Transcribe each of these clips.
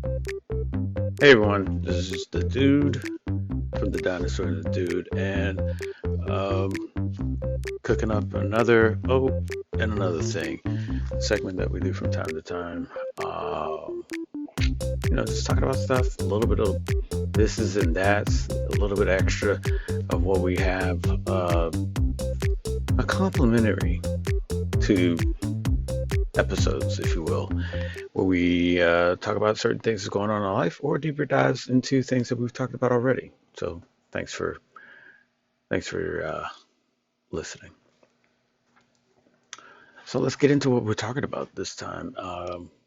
Hey everyone, this is the dude from the Dinosaur and the Dude, and um, cooking up another and another thing segment that we do from time to time. Just talking about stuff, a little bit of this is and that's, a little bit extra of what we have, a complimentary to episodes, if you will, where we talk about certain things that's going on in our life or deeper dives into things that we've talked about already. So thanks for listening. So let's get into what we're talking about this time.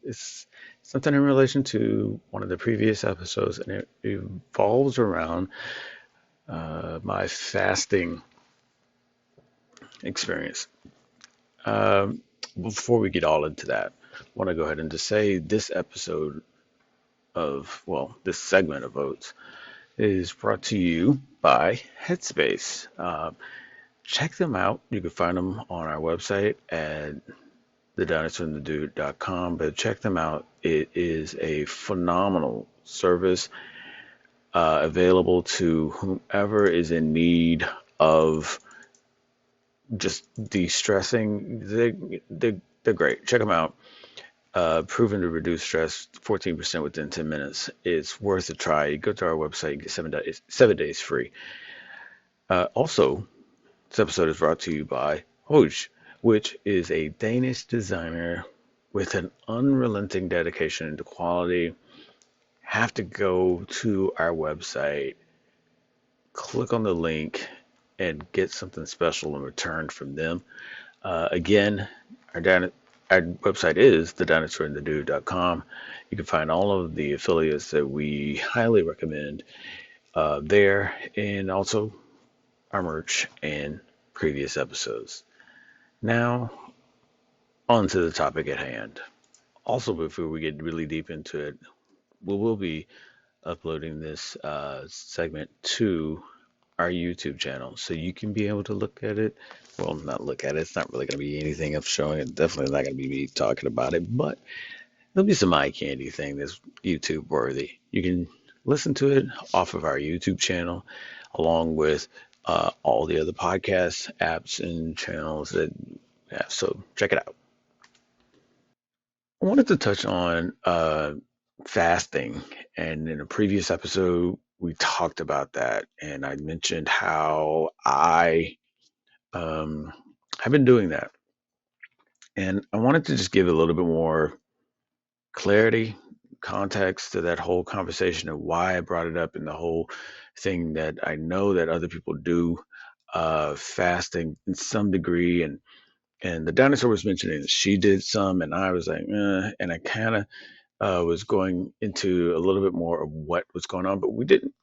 It's something in relation to one of the previous episodes, and it revolves around my fasting experience. Um, Before we get all into that, I want to go ahead and just say this episode this segment of Oats is brought to you by Headspace. Check them out. You can find them on our website at TheDinosaur&TheDude.com, but check them out. It is a phenomenal service available to whomever is in need of just de-stressing. They're great. Check them out. Proven to reduce stress 14% within 10 minutes. It's worth a try. You go to our website, you get 7 days free. Also, this episode is brought to you by Hoj, which is a Danish designer with an unrelenting dedication to quality. Have to go to our website, click on the link, and get something special in return from them. Again, our website is TheDinosaur&TheDude.com. You can find all of the affiliates that we highly recommend there, and also our merch and previous episodes. Now, on to the topic at hand. Also, before we get really deep into it, we will be uploading this segment to our YouTube channel, so you can be able to look at it. Well, not look at it. It's not really going to be anything of showing it. Definitely not going to be me talking about it, but there'll be some eye candy thing that's YouTube worthy. You can listen to it off of our YouTube channel, along with all the other podcast apps and channels that we have. So check it out. I wanted to touch on fasting, and in a previous episode, we talked about that, and I mentioned how I um, have been doing that, and I wanted to just give a little bit more clarity, context to that whole conversation of why I brought it up, and the whole thing that I know that other people do fasting in some degree, and the dinosaur was mentioning that she did some, and I was like, and I kind of was going into a little bit more of what was going on, but we didn't,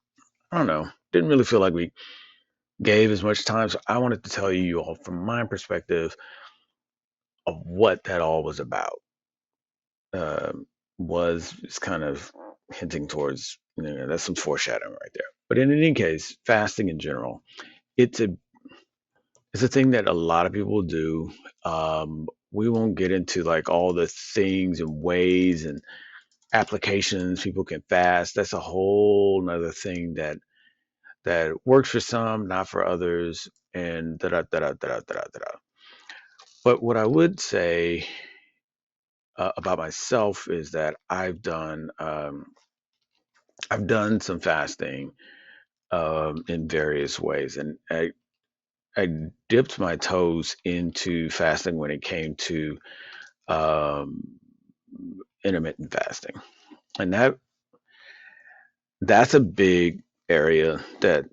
I don't know, didn't really feel like we gave as much time. So I wanted to tell you all from my perspective of what that all was about. Was it's kind of hinting towards, that's some foreshadowing right there. But in any case, fasting in general, it's a it's a thing that a lot of people do. We won't get into like all the things and ways and applications people can fast. That's a whole nother thing that works for some, not for others, and da da da da da da da da. But what I would say about myself is that I've done some fasting in various ways, and I dipped my toes into fasting when it came to um, intermittent fasting, and that's a big area that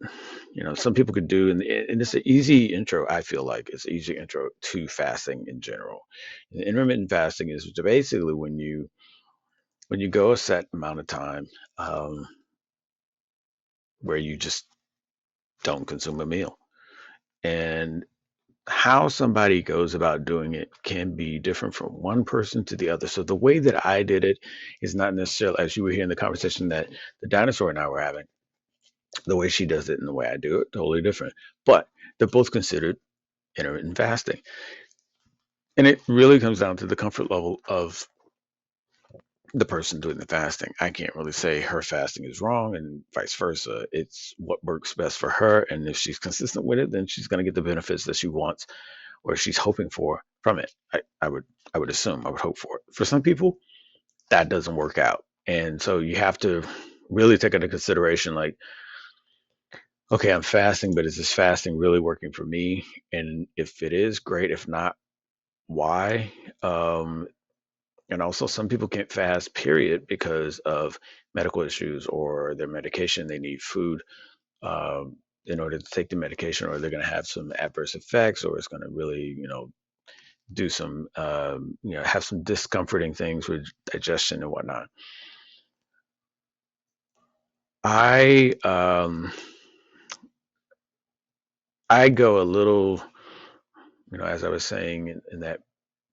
some people could do, and it's an easy intro. I feel like it's an easy intro to fasting in general. And intermittent fasting is basically when you go a set amount of time um, where you just don't consume a meal, and how somebody goes about doing it can be different from one person to the other. So the way that I did it is not necessarily, as you were hearing the conversation that the dinosaur and I were having, the way she does it and the way I do it, totally different. But they're both considered intermittent fasting. And it really comes down to the comfort level of the person doing the fasting. I can't really say her fasting is wrong and vice versa. It's what works best for her. And if she's consistent with it, then she's going to get the benefits that she wants or she's hoping for from it. I would assume, I would hope for it. For some people, that doesn't work out. And so you have to really take into consideration, like, okay, I'm fasting, but is this fasting really working for me? And if it is, great. If not, why? Um, and also, some people can't fast, period, because of medical issues or their medication. They need food in order to take the medication, or they're going to have some adverse effects, or it's going to really, do some, have some discomforting things with digestion and whatnot. I I go a little, as I was saying in that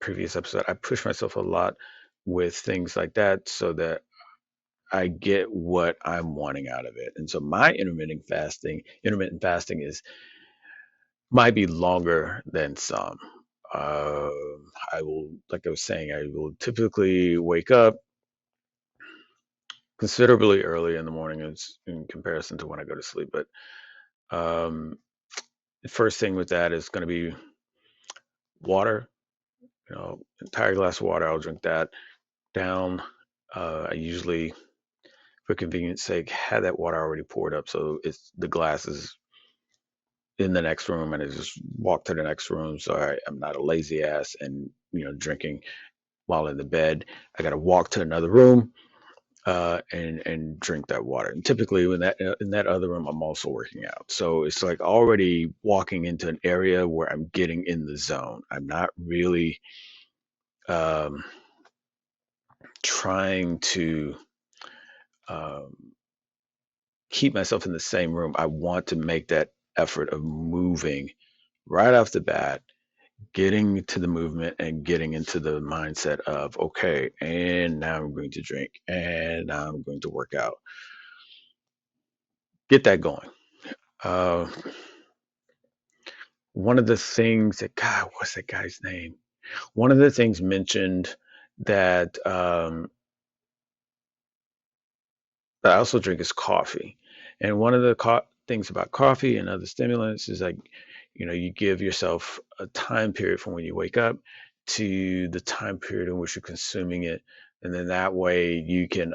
previous episode, I push myself a lot with things like that so that I get what I'm wanting out of it. And so my intermittent fasting is might be longer than some. I will, like I was saying, I will typically wake up considerably early in the morning in comparison to when I go to sleep. But um, the first thing with that is going to be water. Entire glass of water. I'll drink that down. I usually, for convenience sake, have that water already poured up, so it's the glass is in the next room, and I just walk to the next room. So I'm not a lazy ass and drinking while in the bed. I got to walk to another room and drink that water. And typically, when that in that other room, I'm also working out. So it's like already walking into an area where I'm getting in the zone. I'm not really um, trying to um, keep myself in the same room. I want to make that effort of moving right off the bat, getting to the movement and getting into the mindset of, okay, and now I'm going to drink and now I'm going to work out. Get that going. Uh, one of the things that, God, what's that guy's name? One of the things mentioned that that I also drink is coffee. And one of the things about coffee and other stimulants is like, you give yourself a time period from when you wake up to the time period in which you're consuming it. And then that way you can,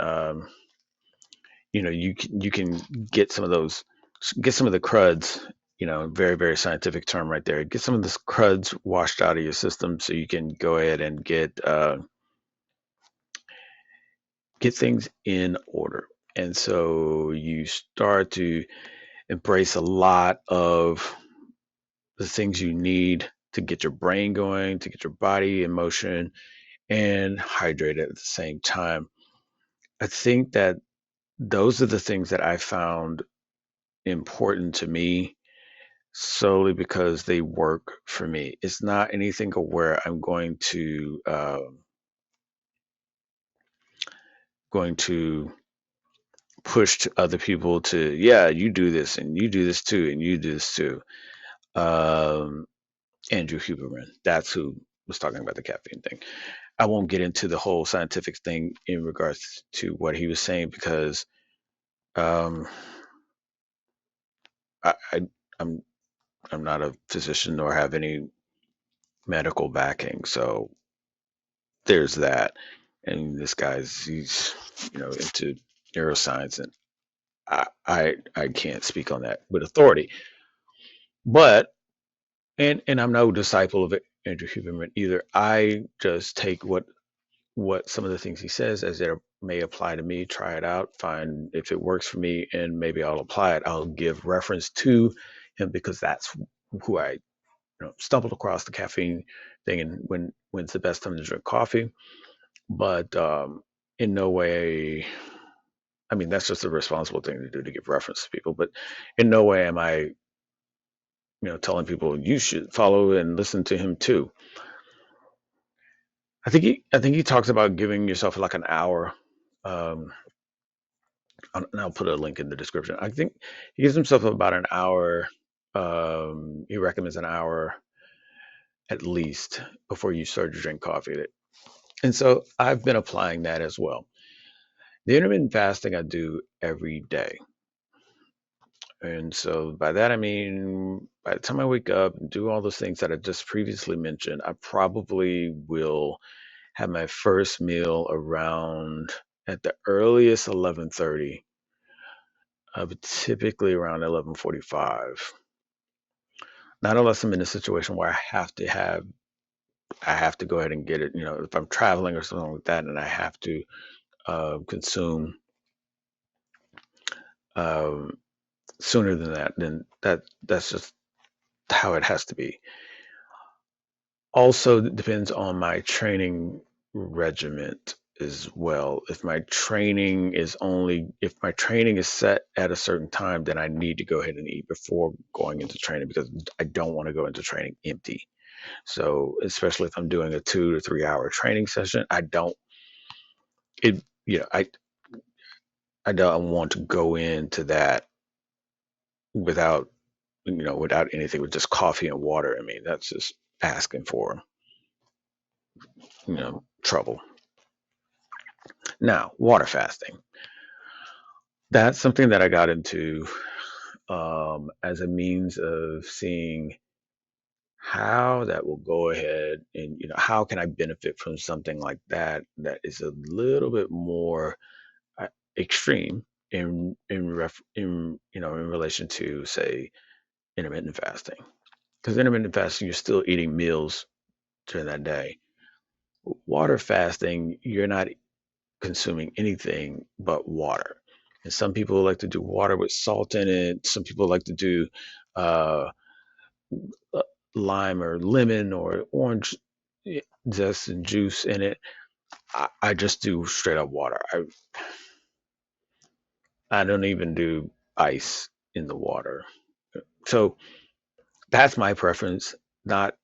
you can get some of the cruds, very, very scientific term right there. Get some of the cruds washed out of your system so you can go ahead and get things in order. And so you start to embrace a lot of the things you need to get your brain going, to get your body in motion and hydrated at the same time. I think that those are the things that I found important to me solely because they work for me. It's not anything where I'm going to push to other people to, yeah, you do this and you do this too and you do this too. Um, Andrew Huberman, that's who was talking about the caffeine thing. I won't get into the whole scientific thing in regards to what he was saying because um, I I'm I'm not a physician nor have any medical backing, so there's that. And this guy's he's into neuroscience, and I can't speak on that with authority. But and I'm no disciple of Andrew Huberman either. I just take what some of the things he says as it may apply to me, try it out, find if it works for me, and maybe I'll apply it. I'll give reference to him because that's who I stumbled across the caffeine thing and when's the best time to drink coffee. But in no way, I mean, that's just a responsible thing to do to give reference to people. But in no way am I, telling people you should follow and listen to him too. I think he talks about giving yourself like an hour. Um, and I'll put a link in the description. I think he gives himself about an hour. He recommends an hour at least before you start to drink coffee. And so I've been applying that as well. The intermittent fasting I do every day. And so by that, I mean, by the time I wake up and do all those things that I just previously mentioned, I probably will have my first meal around at the earliest 11:30, but typically around 11:45. Not unless I'm in a situation where I have to go ahead and get it. If I'm traveling or something like that, and I have to consume um, sooner than that, then that's just how it has to be. Also, it depends on my training regiment as well. If my training is set at a certain time, then I need to go ahead and eat before going into training because I don't want to go into training empty. So, especially if I'm doing a 2 to 3 hour training session, I don't it you know I don't want to go into that without without anything, with just coffee and water. I mean, that's just asking for trouble. Now, water fasting. That's something that I got into as a means of seeing how that will go ahead, and how can I benefit from something like that is a little bit more uh, extreme in relation to, say, intermittent fasting. Because intermittent fasting, you're still eating meals during that day. Water fasting, you're not consuming anything but water. And some people like to do water with salt in it. Some people like to do uh, uh, lime or lemon or orange zest and juice in it. I just do straight up water. I don't even do ice in the water. So that's my preference. Not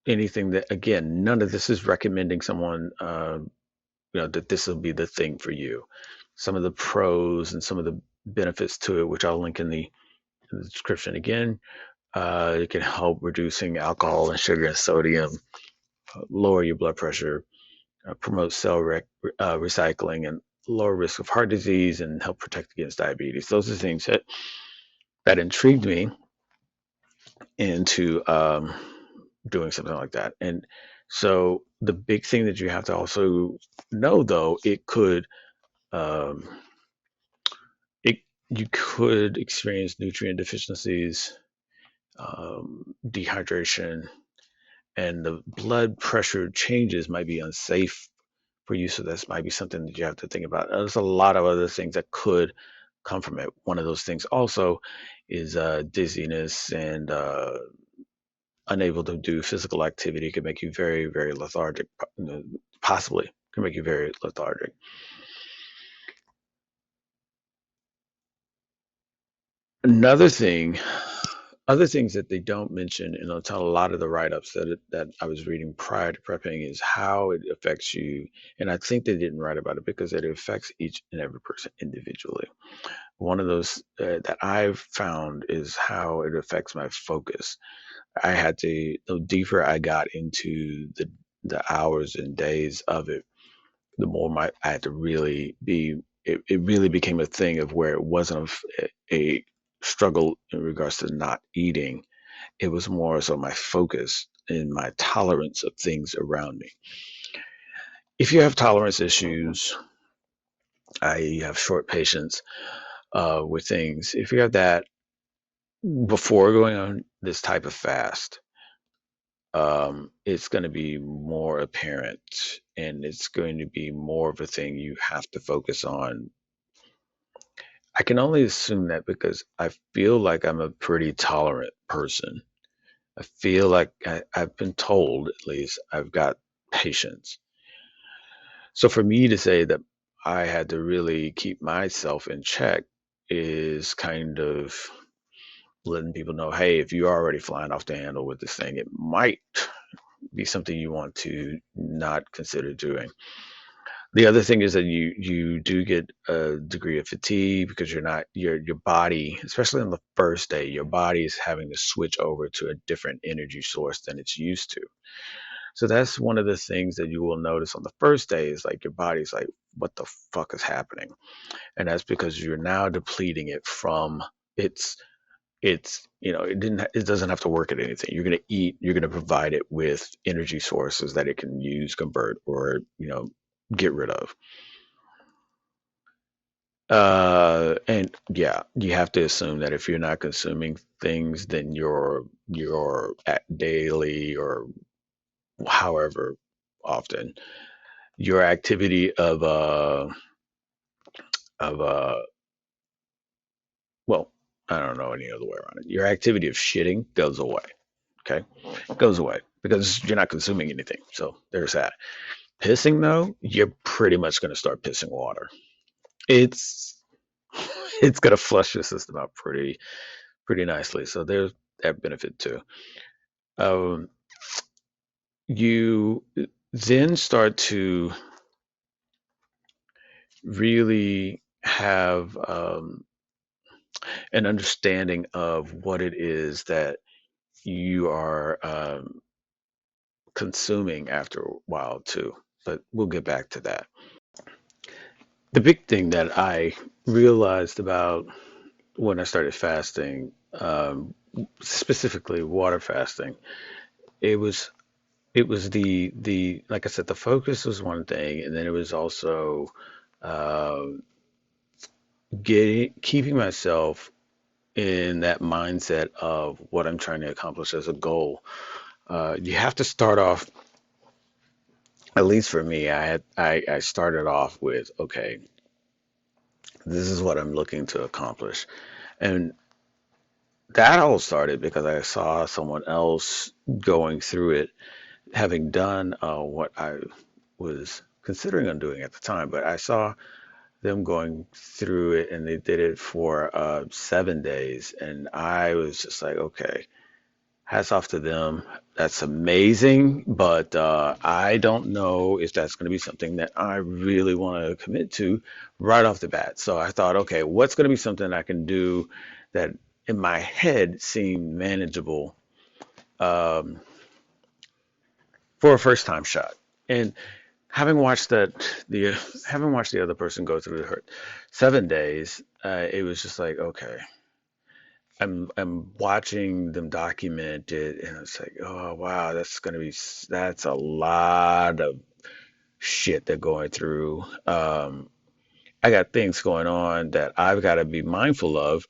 anything that, again, none of this is recommending someone that this will be the thing for you. Some of the pros and some of the benefits to it, which I'll link in the description again. It can help reducing alcohol and sugar and sodium, lower your blood pressure, promote recycling, and lower risk of heart disease, and help protect against diabetes. Those are things that intrigued me into doing something like that. And so the big thing that you have to also know, though, um, it you could experience nutrient deficiencies, dehydration, and the blood pressure changes might be unsafe for you. So this might be something that you have to think about. There's a lot of other things that could come from it. One of those things also is dizziness and unable to do physical activity. It can make you very, very lethargic. Possibly can make you very lethargic. Another thing, other things that they don't mention, and I'll tell a lot of the write-ups that I was reading prior to prepping, is how it affects you. And I think they didn't write about it because it affects each and every person individually. One of those that I've found is how it affects my focus. I had to, the deeper I got into the hours and days of it, the more I had to really be. It really became a thing of where it wasn't a struggle in regards to not eating. It was more so my focus and my tolerance of things around me. If you have tolerance issues, I have short patience with things. If you have that before going on this type of fast, it's going to be more apparent, and it's going to be more of a thing you have to focus on. I can only assume that because I feel like I'm a pretty tolerant person. I feel like I've been told, at least, I've got patience. So for me to say that I had to really keep myself in check is kind of letting people know, hey, if you're already flying off the handle with this thing, it might be something you want to not consider doing. The other thing is that you do get a degree of fatigue because you're not your body, especially on the first day, your body is having to switch over to a different energy source than it's used to. So that's one of the things that you will notice on the first day is like your body's like, what the fuck is happening? And that's because you're now depleting it from its it doesn't have to work at anything. You're going to eat, you're going to provide it with energy sources that it can use, convert, or get rid of. And yeah, you have to assume that if you're not consuming things, then you're at daily or however often your activity of well, I don't know any other way around it. Your activity of shitting goes away. Okay, goes away because you're not consuming anything. So there's that. Pissing though, you're pretty much going to start pissing water. It's it's going to flush your system out pretty nicely. So there's that benefit too. Um, you then start to really have an understanding of what it is that you are consuming after a while too. But we'll get back to that. The big thing that I realized about when I started fasting, specifically water fasting, it was the like I said, the focus was one thing, and then it was also uh, getting keeping myself in that mindset of what I'm trying to accomplish as a goal. You have to start off, at least for me, I started off with, okay, this is what I'm looking to accomplish. And that all started because I saw someone else going through it, having done what I was considering on doing at the time, but I saw them going through it and they did it for 7 days. And I was just like, okay, hats off to them. That's amazing, but I don't know if that's going to be something that I really want to commit to right off the bat. So I thought, okay, what's going to be something I can do that in my head seemed manageable um, for a first time shot? And having watched the having watched the other person go through her 7 days, it was just like, okay, I'm watching them document it, and it's like, oh wow, that's a lot of shit they're going through. I got things going on that I've got to be mindful of.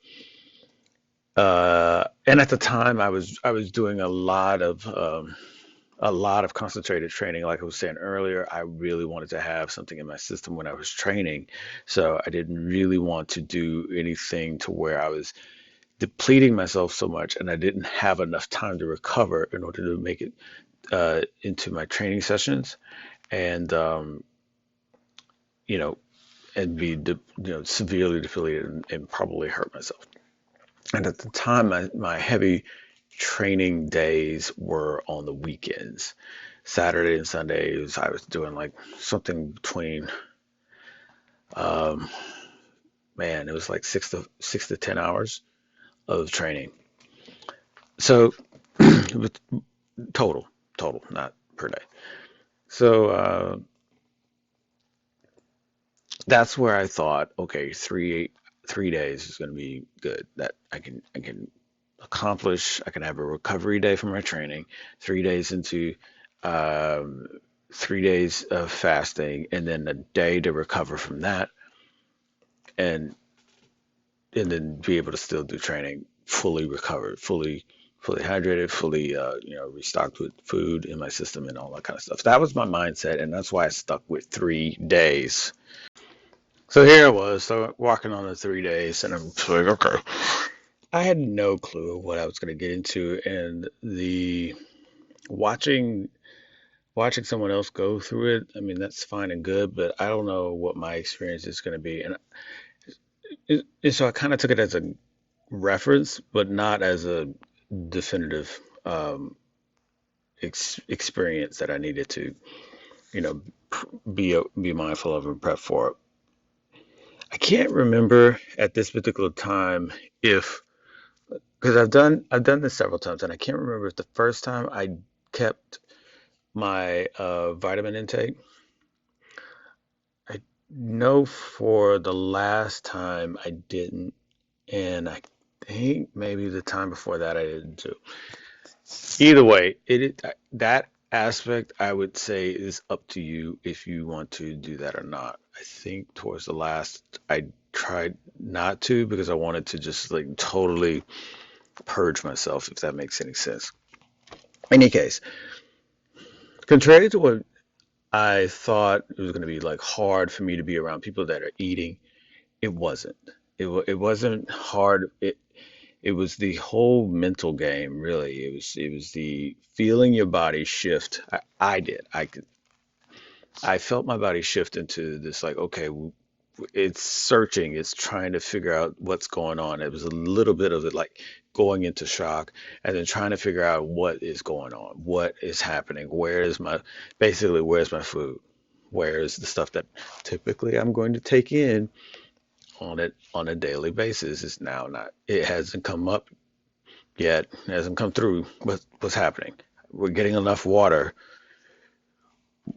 And at the time, I was doing a lot of concentrated training. Like I was saying earlier, I really wanted to have something in my system when I was training, so I didn't really want to do anything to where I was depleting myself so much and I didn't have enough time to recover in order to make it into my training sessions and you know and be severely depleted and probably hurt myself. And at the time, my heavy training days were on the weekends. Saturday and Sundays, I was doing like something between, um, man, it was like 6 to 10 hours of training. So it was total, total, not per day. So that's where I thought, okay, 3 days is going to be good. That I can accomplish. I can have a recovery day from my training. 3 days into um, 3 days of fasting, and then a day to recover from that, and then be able to still do training fully recovered, fully hydrated, fully restocked with food in my system and all that kind of stuff. That was my mindset, and that's why I stuck with 3 days. So here I was, so walking on the 3 days, and I'm just like, okay. I had no clue what I was going to get into, and the watching watching someone else go through it. I mean, that's fine and good, but I don't know what my experience is going to be, and so I kind of took it as a reference, but not as a definitive experience that I needed to, you know, be mindful of and prep for. I can't remember at this particular time if because I've done this several times, and I can't remember if the first time I kept my vitamin intake. I No, for the last time I didn't, and I think maybe the time before that I didn't too. Either way, that aspect I would say is up to you if you want to do that or not. I think towards the last I tried not to because I wanted to just like totally purge myself, if that makes any sense. In any case, contrary to what I thought it was going to be like hard for me to be around people that are eating, it wasn't. It wasn't hard. It was the whole mental game, really. It was the feeling your body shift. I did. I felt my body shift into this like, okay, it's searching, it's trying to figure out what's going on. It was a little bit of it like going into shock and then trying to figure out what is going on, what is happening, where's my food, where is the stuff that typically I'm going to take in on a daily basis is now not. It hasn't come up yet, it hasn't come through. What's happening? We're getting enough water,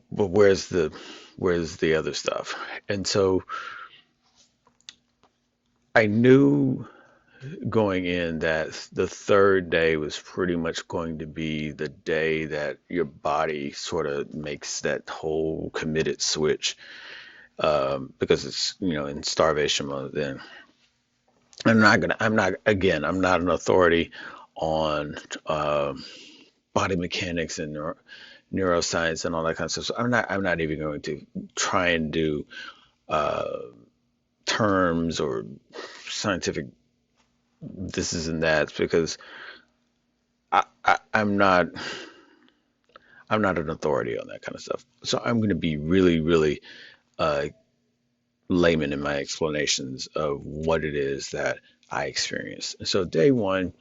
but where's the other stuff? And so I knew going in that the third day was pretty much going to be the day that your body sort of makes that whole committed switch, because it's in starvation mode. Then I'm not an authority on body mechanics and neuroscience and all that kind of stuff. So I'm not even going to try and do uh, terms or scientific this is and that because I'm not an authority on that kind of stuff. So I'm going to be really, really uh, layman in my explanations of what it is that I experienced. And so day one,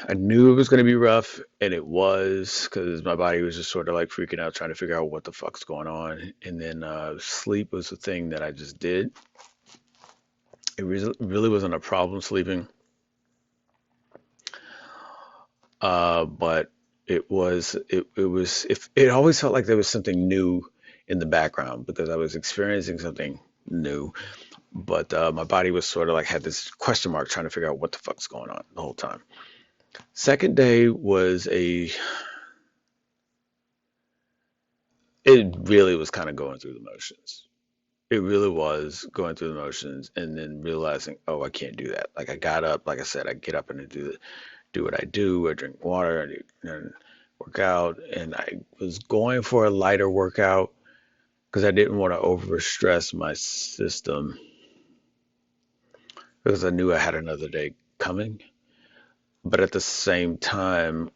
I knew it was going to be rough, and it was because my body was just sort of like freaking out, trying to figure out what the fuck's going on. And then sleep was the thing that I just did. It really wasn't a problem sleeping, but it always felt like there was something new in the background because I was experiencing something new, but my body was sort of like had this question mark trying to figure out what the fuck's going on the whole time. Second day it really was kind of going through the motions. It really was going through the motions and then realizing, oh, I can't do that. Like I got up, like I said, I get up and I do what I do. I drink water and work out, and I was going for a lighter workout because I didn't want to overstress my system because I knew I had another day coming. But at the same time,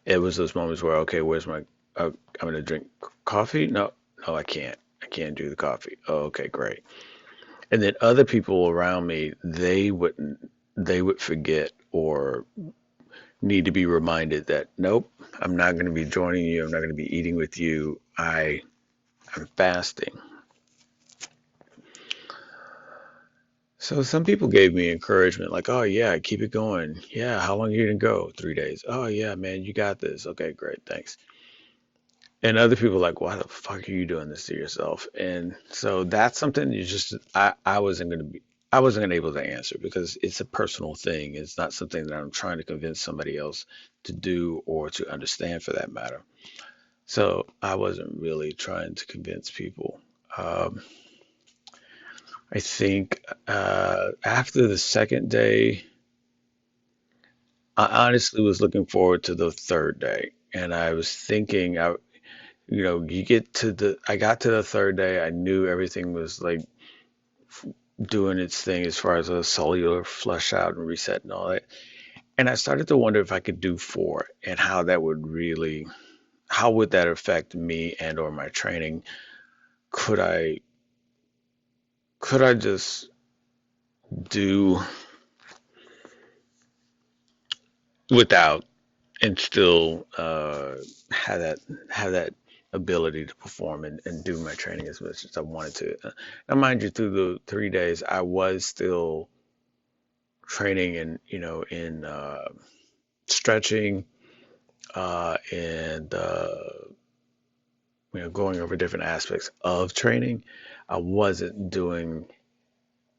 it was those moments where, okay, where's my, I'm going to drink coffee? No, no, I can't. I can't do the coffee. Oh, okay, great. And then other people around me, they would forget or need to be reminded that, nope, I'm not going to be joining you. I'm not going to be eating with you. I'm fasting. So some people gave me encouragement, like, "Oh yeah, keep it going. Yeah, how long are you gonna go? 3 days. Oh yeah, man, you got this. Okay, great, thanks." And other people like, "Why the fuck are you doing this to yourself?" And so that's something I wasn't gonna able to answer because it's a personal thing. It's not something that I'm trying to convince somebody else to do or to understand for that matter. So I wasn't really trying to convince people. Um, I think after the second day, I honestly was looking forward to the third day, and I was thinking, I got to the third day, I knew everything was like doing its thing as far as a cellular flush out and reset and all that, and I started to wonder if I could do four and how would that affect me and or my training? Could I could I just do without and still have that ability to perform and do my training as much as I wanted to. Now, mind you, through the 3 days, I was still training in stretching and going over different aspects of training. I wasn't doing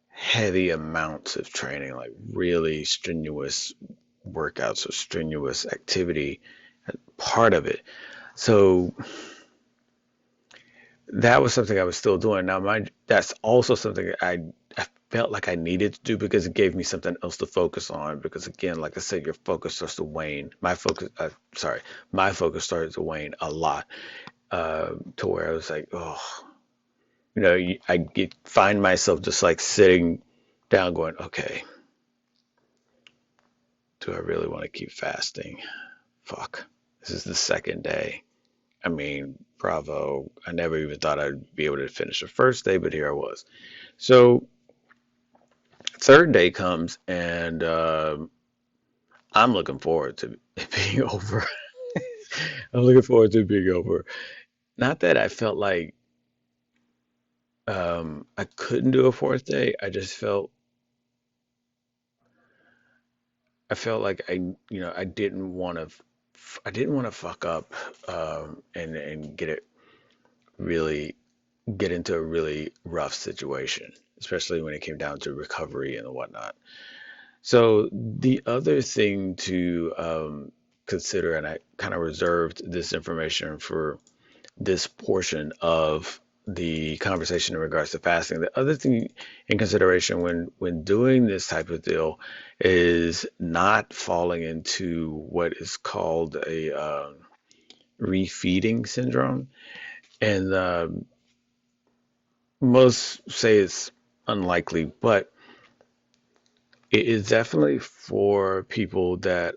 heavy amounts of training, like really strenuous workouts or strenuous activity, part of it. So that was something I was still doing. Now, mind, that's also something I felt like I needed to do because it gave me something else to focus on. Because again, like I said, your focus starts to wane. My focus started to wane a lot, to where I was like, oh, I find myself just like sitting down, going, okay, do I really want to keep fasting? Fuck, this is the second day. I mean, bravo. I never even thought I'd be able to finish the first day, but here I was. So third day comes, and I'm looking forward to it being over. I'm looking forward to it being over. Not that I felt like I couldn't do a fourth day. I felt like I didn't want to fuck up, and really get into a really rough situation, especially when it came down to recovery and whatnot. So the other thing to consider, and I kind of reserved this information for this portion of the conversation in regards to fasting. The other thing in consideration when doing this type of deal is not falling into what is called a refeeding syndrome, and most say it's unlikely, but it is definitely for people that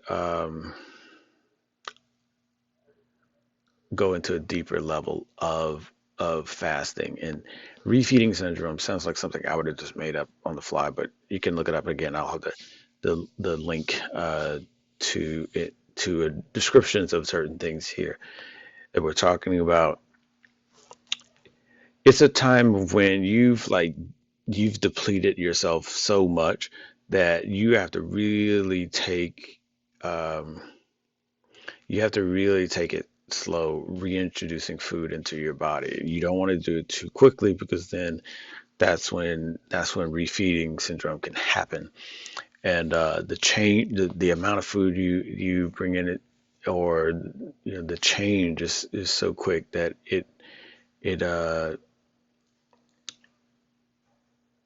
go into a deeper level of fasting. And refeeding syndrome sounds like something I would have just made up on the fly, but you can look it up again. I'll have the link to it, to descriptions of certain things here that we're talking about. It's a time when you've depleted yourself so much that um, you have to really take it slow, reintroducing food into your body. You don't want to do it too quickly, because then that's when refeeding syndrome can happen. And the amount of food you bring in, it, or the change is so quick that it uh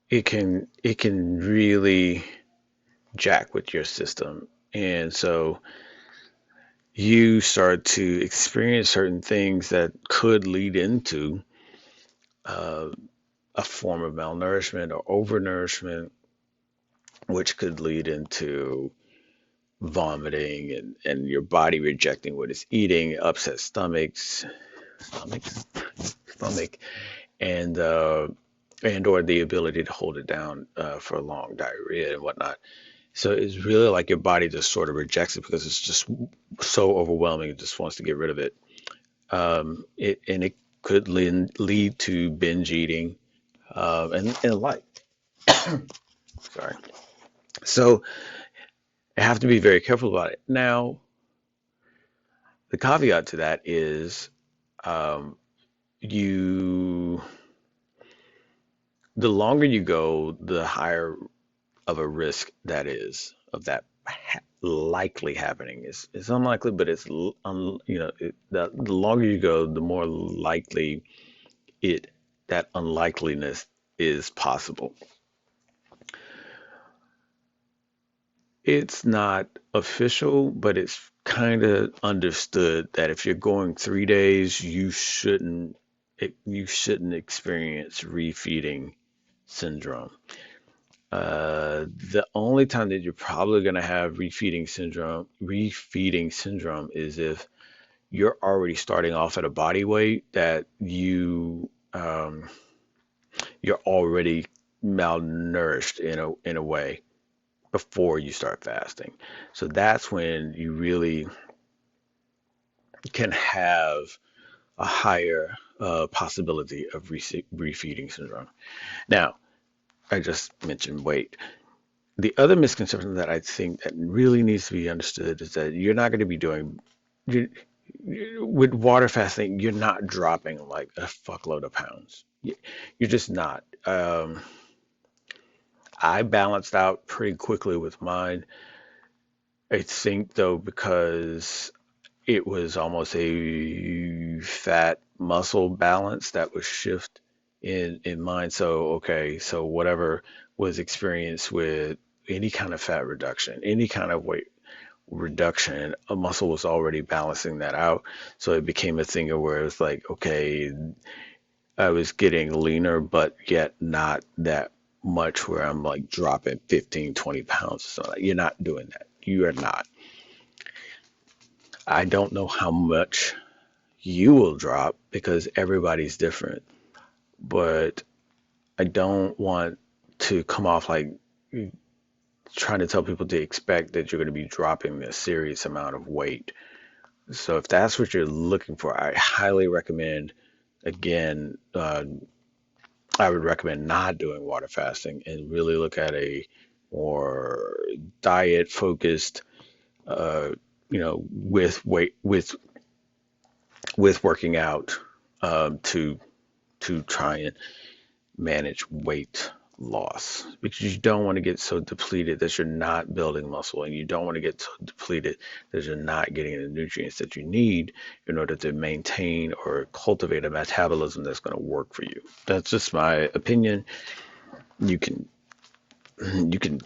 it can really jack with your system. And so you start to experience certain things that could lead into uh, a form of malnourishment or overnourishment, which could lead into vomiting, and your body rejecting what it's eating, upset stomachs, stomach, and or the ability to hold it down for long, diarrhea and whatnot. So it's really like your body just sort of rejects it because it's just so overwhelming. It just wants to get rid of it. It could lead to binge eating, and like, sorry. So I have to be very careful about it. Now, the caveat to that is, um, you the longer you go, the higher of a risk that is of that likely happening. It's unlikely, but the longer you go, the more likely it that unlikeliness is possible. It's not official, but it's kind of understood that if you're going 3 days, you shouldn't experience refeeding syndrome. The only time that you're probably going to have refeeding syndrome is if you're already starting off at a body weight that you're already malnourished in a way before you start fasting. So that's when you really can have a higher possibility of refeeding syndrome. Now, I just mentioned weight. The other misconception that I think that really needs to be understood is that you're not going to be doing, With water fasting, you're not dropping like a fuckload of pounds. You're just not. I balanced out pretty quickly with mine. I think though, because it was almost a fat muscle balance that was shift in mine. So okay, so whatever was experienced with any kind of fat reduction, any kind of weight reduction, a muscle was already balancing that out. So it became a thing of where it was like, okay, I was getting leaner, but yet not that much where I'm like dropping 15, 20 pounds. So you're not doing that. You are not. I don't know how much you will drop because everybody's different, but I don't want to come off like trying to tell people to expect that you're going to be dropping a serious amount of weight. So if that's what you're looking for, I highly recommend, again, I would recommend not doing water fasting and really look at a more diet focused, uh, with weight, with working out, to try and manage weight loss, because you don't want to get so depleted that you're not building muscle, and you don't want to get so depleted that you're not getting the nutrients that you need in order to maintain or cultivate a metabolism that's going to work for you. That's just my opinion. You can you can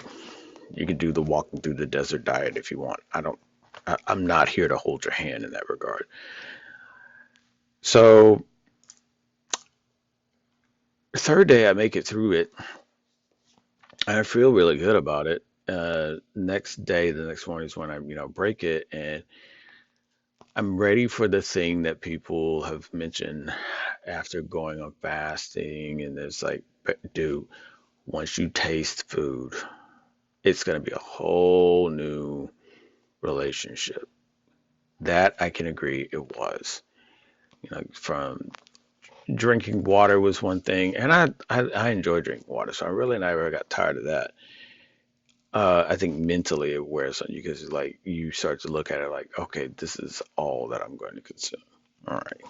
you can do the walking through the desert diet if you want. I'm not here to hold your hand in that regard. So third day I make it through it. I feel really good about it. Next day, the next morning is when I, break it, and I'm ready for the thing that people have mentioned after going on fasting. And it's like, dude, once you taste food, it's going to be a whole new relationship. That I can agree it was. From drinking water was one thing, and I enjoy drinking water, so I really never got tired of that. I think mentally it wears on you because like you start to look at it like, okay, this is all that I'm going to consume. All right.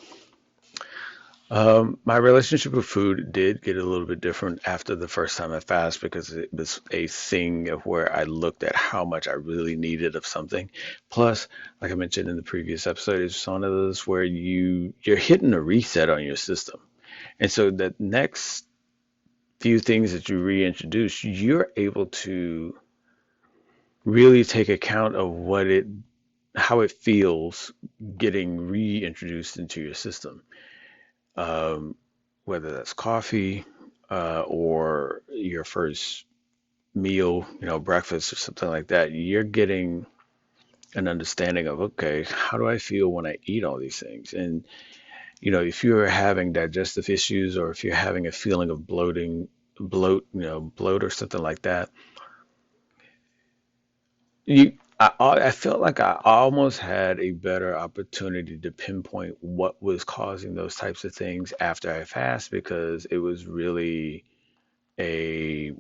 My relationship with food did get a little bit different after the first time I fast because it was a thing of where I looked at how much I really needed of something. Plus, like I mentioned in the previous episode, it's one of those where you're hitting a reset on your system. And so the next few things that you reintroduce, you're able to really take account of how it feels getting reintroduced into your system. Um, Whether that's coffee, or your first meal, breakfast or something like that, you're getting an understanding of, okay, how do I feel when I eat all these things? And, if you're having digestive issues or if you're having a feeling of bloat or something like that, I felt like I almost had a better opportunity to pinpoint what was causing those types of things after I fast, because it was really a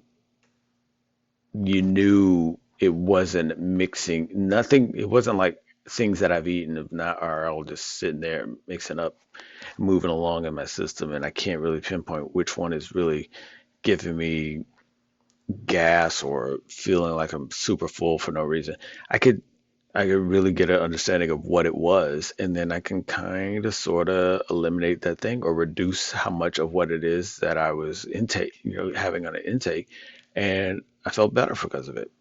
you knew it wasn't mixing nothing. It wasn't like things that I've eaten of not are all just sitting there mixing up, moving along in my system, and I can't really pinpoint which one is really giving me gas or feeling like I'm super full for no reason. I could I could really get an understanding of what it was, and then I can kind of sort of eliminate that thing or reduce how much of what it is that I was having on an intake, and I felt better because of it.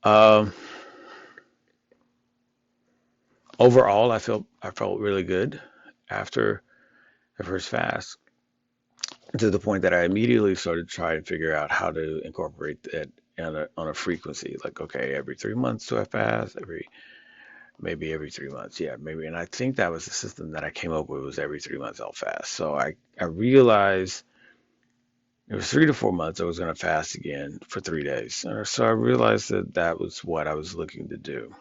Um, Overall, I felt really good after the first fast, to the point that I immediately started trying to figure out how to incorporate that on a frequency. Like, okay, every 3 months do I fast? Maybe every 3 months. Yeah, maybe. And I think that was the system that I came up with, was every 3 months I'll fast. So I realized it was 3 to 4 months I was going to fast again for 3 days. So I realized that that was what I was looking to do.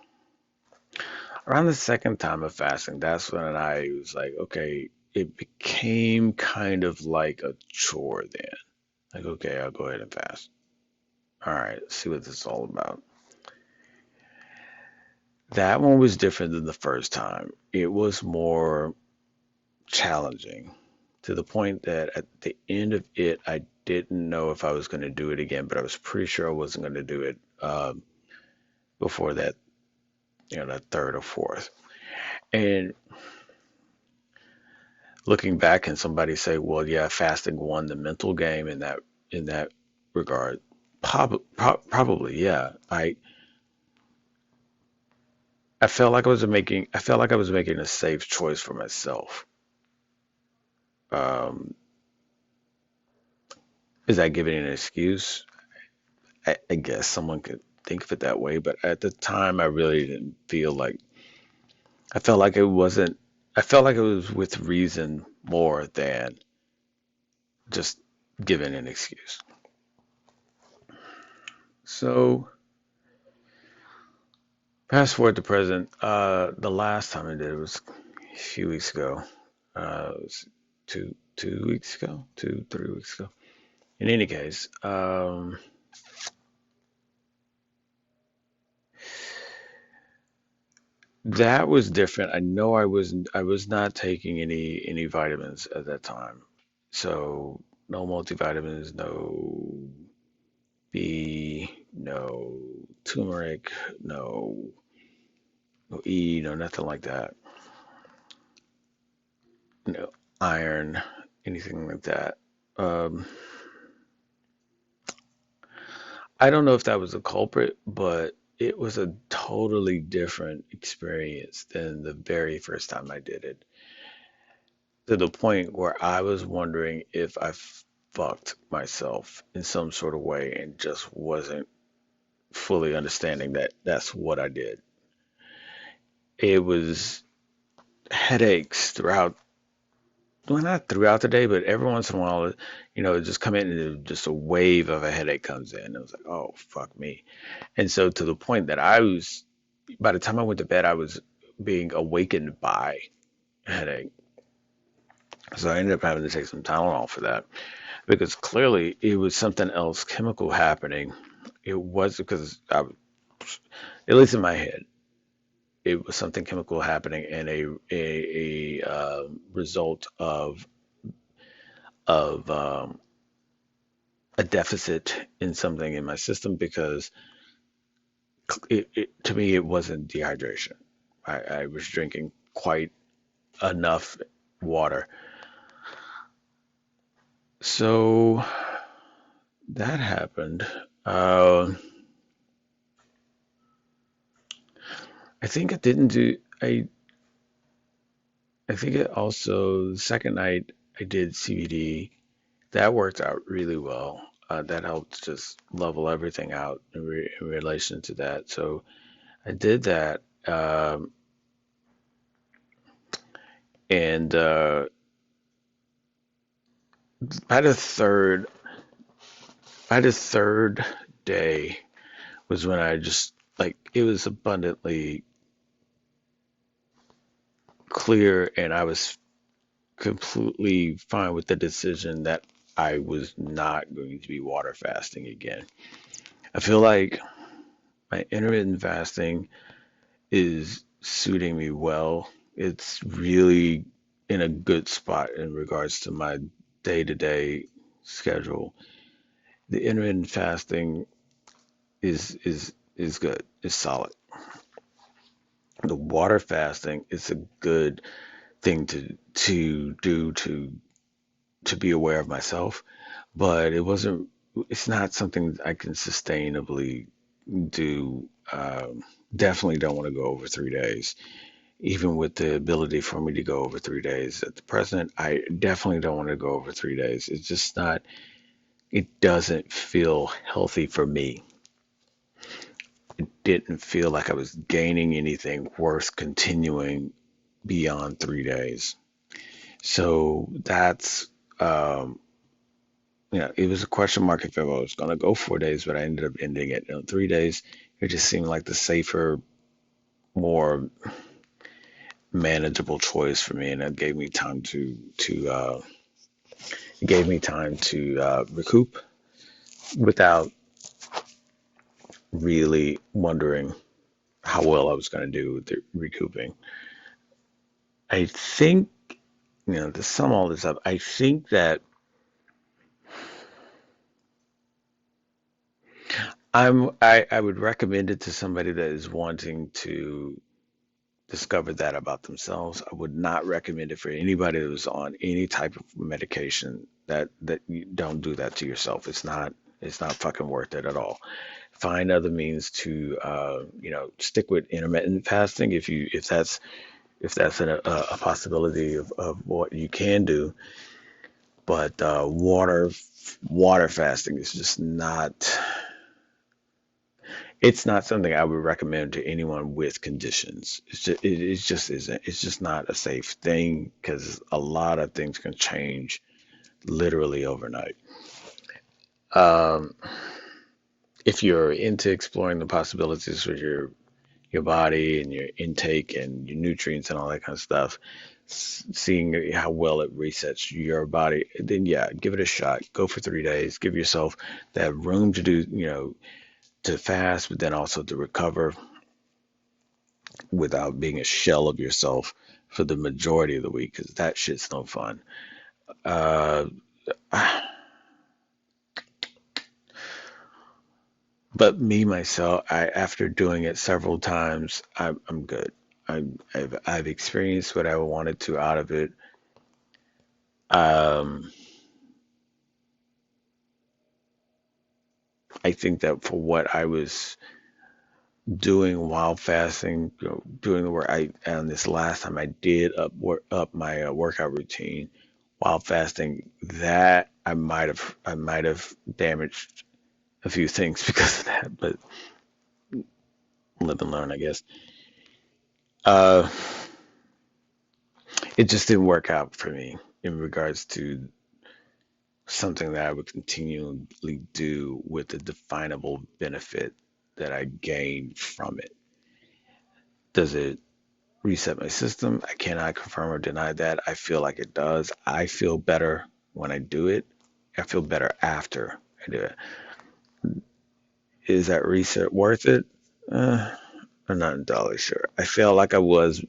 Around the second time of fasting, that's when I was like, okay, it became kind of like a chore then. Like, okay, I'll go ahead and fast. All right, let's see what this is all about. That one was different than the first time. It was more challenging to the point that at the end of it, I didn't know if I was going to do it again, but I was pretty sure I wasn't going to do it before that, that third or fourth. And looking back, and somebody say, "Well, yeah, fasting won the mental game in that regard." Probably, yeah. I felt like I was making a safe choice for myself. Um, is that giving an excuse? I guess someone could think of it that way, but at the time, I really didn't feel like. I felt like it wasn't. I felt like it was with reason more than just giving an excuse. So fast forward to present. The last time I did it was a few weeks ago. It was 2 weeks ago, 3 weeks ago. In any case, that was different. I know I was not taking any vitamins at that time. So no multivitamins, no B, no turmeric, no E, no nothing like that. No iron, anything like that. Um, I don't know if that was a culprit, but it was a totally different experience than the very first time I did it. To the point where I was wondering if I fucked myself in some sort of way and just wasn't fully understanding that that's what I did. It was headaches throughout, well, not throughout the day, but every once in a while, it just come in and just a wave of a headache comes in. It was like, oh, fuck me. And so to the point that by the time I went to bed, I was being awakened by a headache. So I ended up having to take some Tylenol for that because clearly it was something else chemical happening. It was because at least in my head, it was something chemical happening and a result of a deficit in something in my system because to me it wasn't dehydration. I was drinking quite enough water. So that happened. Uh, I think I didn't do. I think it also the second night I did CBD. That worked out really well. That helped just level everything out in relation to that. So I did that, and by the third by the third day was when I just like it was abundantly clear, and I was completely fine with the decision that I was not going to be water fasting again. I feel like my intermittent fasting is suiting me well. It's really in a good spot in regards to my day-to-day schedule. The intermittent fasting is good. It's solid. The water fasting is a good thing to do to be aware of myself, but it's not something I can sustainably do. Definitely don't want to go over 3 days, even with the ability for me to go over 3 days. At the present, I definitely don't want to go over 3 days. It's just not, it doesn't feel healthy for me. It didn't feel like I was gaining anything worth continuing beyond 3 days. So um, it was a question mark if I was going to go 4 days, but I ended up ending it. 3 days, it just seemed like the safer, more manageable choice for me, and it gave me time to recoup without really wondering. how well I was going to do with the recouping. I think, to sum all this up, I think that I would recommend it to somebody that is wanting to discover that about themselves. I would not recommend it for anybody who's on any type of medication. That you don't do that to yourself. It's not fucking worth it at all. Find other means to stick with intermittent fasting if that's a possibility of what you can do. But water fasting is just not. It's not something I would recommend to anyone with conditions. It just isn't. It's just not a safe thing because a lot of things can change literally overnight. Um, if you're into exploring the possibilities with your body and your intake and your nutrients and all that kind of stuff, seeing how well it resets your body, then yeah, give it a shot. Go for 3 days. Give yourself that room to do, to fast, but then also to recover without being a shell of yourself for the majority of the week, because that shit's no fun. Uh, but me myself, after doing it several times, I'm good. I've experienced what I wanted to out of it. Um, I think that for what I was doing while fasting, doing the work, and this last time I did up my workout routine while fasting, that I might have damaged a few things because of that, but live and learn, I guess. Uh, it just didn't work out for me in regards to something that I would continually do with a definable benefit that I gained from it. Does it reset my system? I cannot confirm or deny that. I feel like it does. I feel better when I do it. I feel better after I do it. Is that reset worth it? Uh, I'm not entirely sure. I felt like I was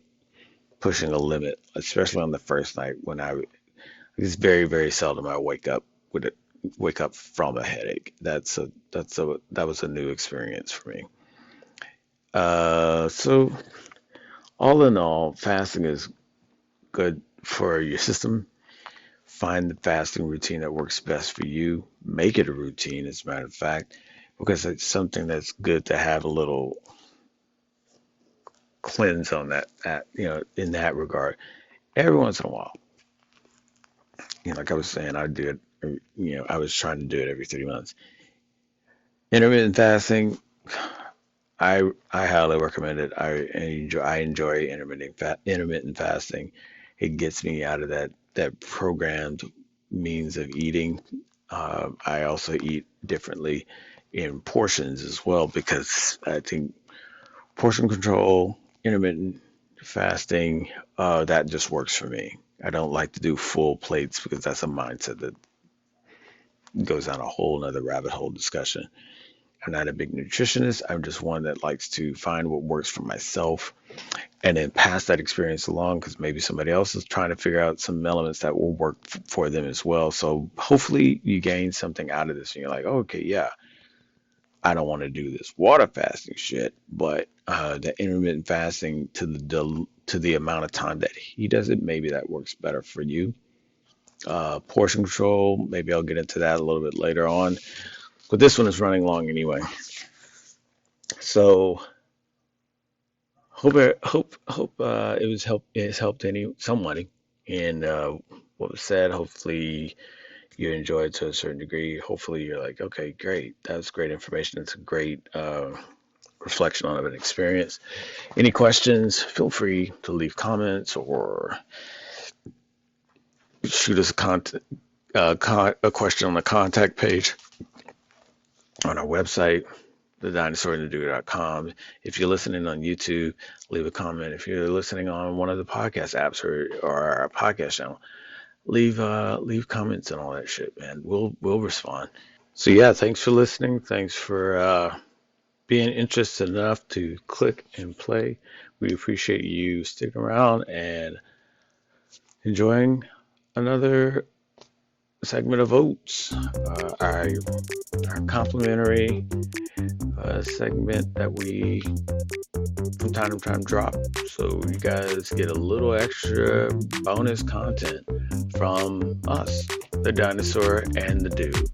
pushing a limit, especially on the first night when it's very, very seldom I wake up from a headache. That was a new experience for me. So all in all, fasting is good for your system. Find the fasting routine that works best for you. Make it a routine, as a matter of fact, because it's something that's good to have a little cleanse on in that regard. Every once in a while, like I was saying, I do it. I was trying to do it every 3 months. Intermittent fasting, I highly recommend it. I enjoy intermittent fasting. It gets me out of that programmed means of eating. I also eat differently in portions as well because I think portion control, intermittent fasting, that just works for me. I don't like to do full plates because that's a mindset that goes down a whole nother rabbit hole discussion. I'm not a big nutritionist. I'm just one that likes to find what works for myself and then pass that experience along because maybe somebody else is trying to figure out some elements that will work for them as well. So hopefully you gain something out of this and you're like, oh, okay, yeah, I don't want to do this water fasting shit, but the intermittent fasting to the amount of time that he does it, maybe that works better for you. Portion control, maybe I'll get into that a little bit later on, but this one is running long anyway. So hope it's helped somebody and what was said. Hopefully you enjoy it to a certain degree. Hopefully you're like, okay, great, that's great information. It's a great reflection on an experience. Any questions? Feel free to leave comments or shoot us a question on the contact page on our website, TheDinosaur&TheDude.com. If you're listening on YouTube, leave a comment. If you're listening on one of the podcast apps or our podcast channel, leave comments and all that shit, man. We'll respond. So yeah, thanks for listening. Thanks for being interested enough to click and play. We appreciate you sticking around and enjoying another segment of Oats, our complimentary segment that we from time to time drop, so you guys get a little extra bonus content from us, the dinosaur and the dude.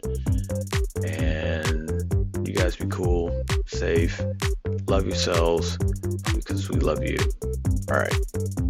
And you guys be cool, safe, love yourselves, because we love you. All right.